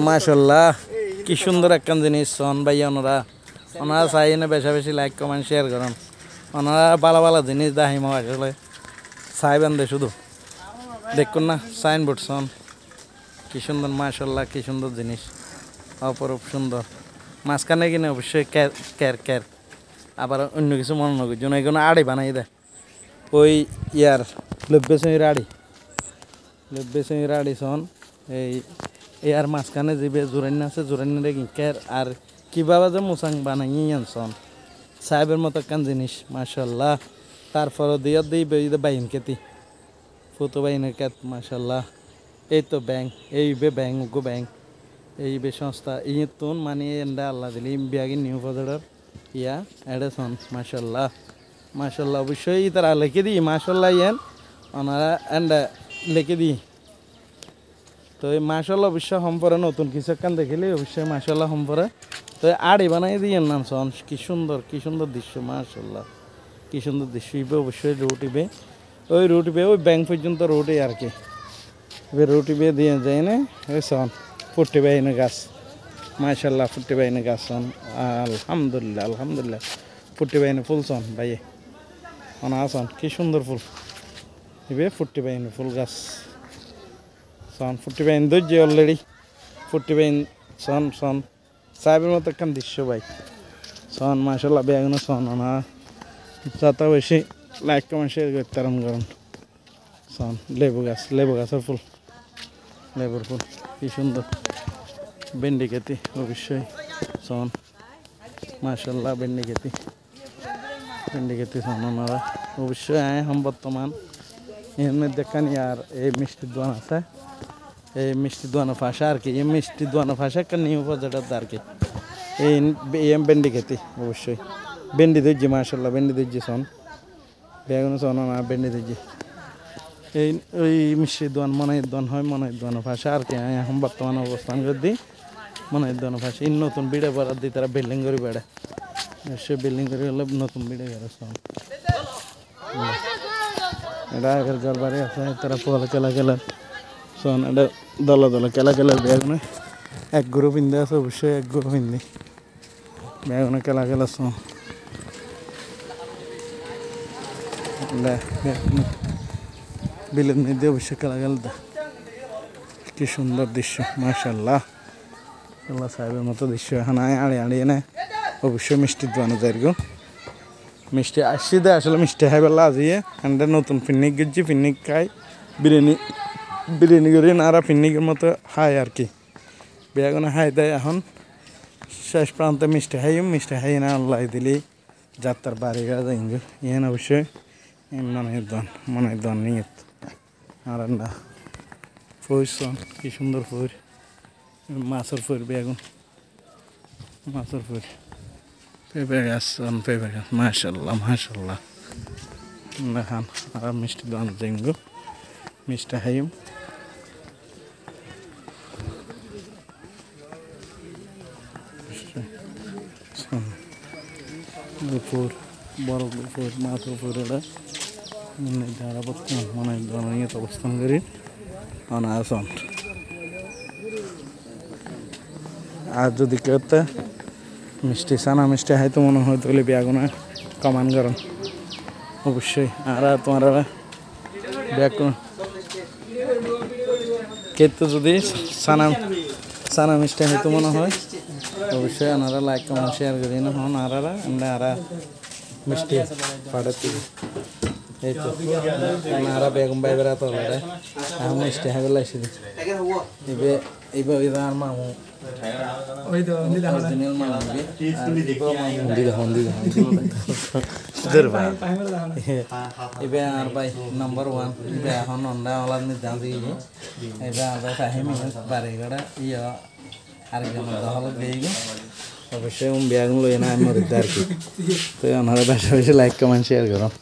মাশাআল্লাহ কি সুন্দর একখান জিনিস সন ভাইয়া ওনারা চাই না বেশি বেশি লাইক কমেন্ট শেয়ার করেন ওনারা ভালো ভালো জিনিস দাহিম আসলে চাইবেন দে শুধু দেখুন না সাইনবোর্ড সন কি সুন্দর মাশাআল্লাহ কি সুন্দর জিনিস অপরূপ সুন্দর মাঝখানে কিনে অবশ্যই ক্যার আবার অন্য কিছু মনে নয় যেন এগুলো আড়ি বানাই দেয় ওই ইয়ার লব্বেসির আড়ি সন এই আর মাঝখানে যে জোরান্য আছে জোরান্য রেখে ক্যার আর কীভাবে যে মুসাং বানাই সন সাহেবের মতো একখান জিনিস মাশাআল্লাহ তারপরে দিয়ে বাইন কেতি ফটো বাইনের ক্যাত মাশাআল্লাহ এই তো ব্যাংক এই ব্যাংক গো ব্যাংক এই সংস্থা ইতুন মানে এন্ডা আল্লাহ দিলি বিয়াগি নিউ বাজারের ইয়া এডেসন মাশাআল্লাহ অবশ্যই তারা লিখে দিই মাশাআল্লাহ ইয়ান ওনারা এন্ডা লিখে দিই তো এই মাশাআল্লাহ অবশ্যই সম্পরে নতুন কিছু একখান দেখিলে অবশ্যই মাশাআল্লাহ সম্পরে তো আড়ি বানাই দিয়ে নাম সন কি সুন্দর দৃশ্য মাশাআল্লাহ কি সুন্দর দৃশ্য ইবে অবশ্যই রুটিবে ওই ব্যাংক পর্যন্ত রোডে আর কি এবার রুটিবে দিয়ে যায় না ওই সন ফুটি বাইনে গাছ মাশাআল্লাহ ফুটি বাইনে গাছ সন আলহামদুলিল্লাহ ফুটি বাইনে ফুল সন ভাইয়ে অনা সন কি সুন্দর ফুল এবে ফুটি বাইনে ফুল গাছ সন ফুটি বাইন ধৈর্য অলরেডি ফুটি বাইন সন সাহেবের মতো একখান দৃশ্য ভাই সন মাশাআল্লাহ বেগুনো সন অনা যত বেশি লাইক কমেন্ট শেয়ার করতে করেন সন লেবু গাছের ফুল লেবুর ফুল কি সুন্দর ভেন্ডি খেতি অবশ্যই সন মাশাআল্লাহ ভেন্ডি খেতি সন ওনারা অবশ্যই বর্তমান এর মধ্যে কানি আর এই মিষ্টির দোকান আছে এই মিষ্টি দোয়ানো ফাঁসা আর কি এই মিষ্টি দোয়ানো ফাঁসা একটা নিউ বাজারটা আর কি এই ভেন্ডি খেতি অবশ্যই ভেন্ডি ধৈর্য মাশাআল্লাহ ভেন্ডি ধৈর্য সন বেগুন সন না ভেন্ডি ধৈর্য এই ওই মিষ্টি দোয়ান মনের দোয়ানো ফাঁসা আর কি এখন বর্তমান অবস্থান করে দিই মনের দোয়ানো ফাঁসা এই নতুন বিড়ে বেড়ার দিই তারা বিল্ডিং করে বেড়ে সে বিল্ডিং করে হলে নতুন বিড়ে বেড়ে সন এটা আগের ঘর বাড়ি আছে তারা পোয়ালে খেলা সন এটা দলে খেলা বেগুনে এক গ্রুপ হিন্দি আছে অবশ্যই এক গ্রুপ হিন্দি বেগুনে খেলা সন বিলের মধ্যে অবশ্যই খেলা কি সুন্দর দৃশ্য মাশাআল্লাহ আল্লাহ সাহেবের মতো দৃশ্য এখন আড়ি এনে অবশ্যই মিষ্টি দোয়ানো যায় মিষ্টি আসছি দেয় আসলে মিষ্টি খাই বেলা আজিয়ে এন্ডে নতুন পিকনিক গেছি পিকনিক খাই বিরিয়ানি করে নারা পিকনিকের মতো খাই আর কি বেগুনে খাই দেয় এখন শেষ প্রান্তে মিষ্টি খাই না আল্লাহ দিলি যাত্রার বাড়ি গা যাই ইয়েন অবশ্যই মনের দন নিয়ে আর না ফুর সন কি সুন্দর ফুর মাছের ফুর বেগুন মাছের ফুর পেঁপে গাছ মাশাআল্লাহ দেখান আর মিষ্টি দোকান যাইগো মিষ্টি খাইম দুপুর বড় দুপুর মাছ উপর ধারা বর্তমান মনে ধরনের অবস্থান করি অনাসন আর যদি কেউ মিষ্টি সানা মিষ্টি হয় তো মনে হয় তাহলে বেগুনা কমান গরম অবশ্যই আর তোমার ব্যাগ কেতো যদি সানা মিষ্টি হয় তো মনে হয় অবশ্যই আনারা লাইক কমেন্ট শেয়ার করি না হন আরা মিষ্টি পাঠাতে এই তো আনারা বেগম ভাই বেড়াতে হলে মিষ্টি হাই বেলাইছি এবার আর মামু এবার আর ভাই নাম্বার 1 এবার এখন অন্ডা ওলার নিদান দিয়ে এবার আর ভাই ফাহিমি বাড়ি গড়া ইয়া আরেকজন হলো বেগে অবশ্যই বেগুন লই না আমি মরিতে আর কি তো আপনারা বেশি লাইক কমেন্ট শেয়ার করুন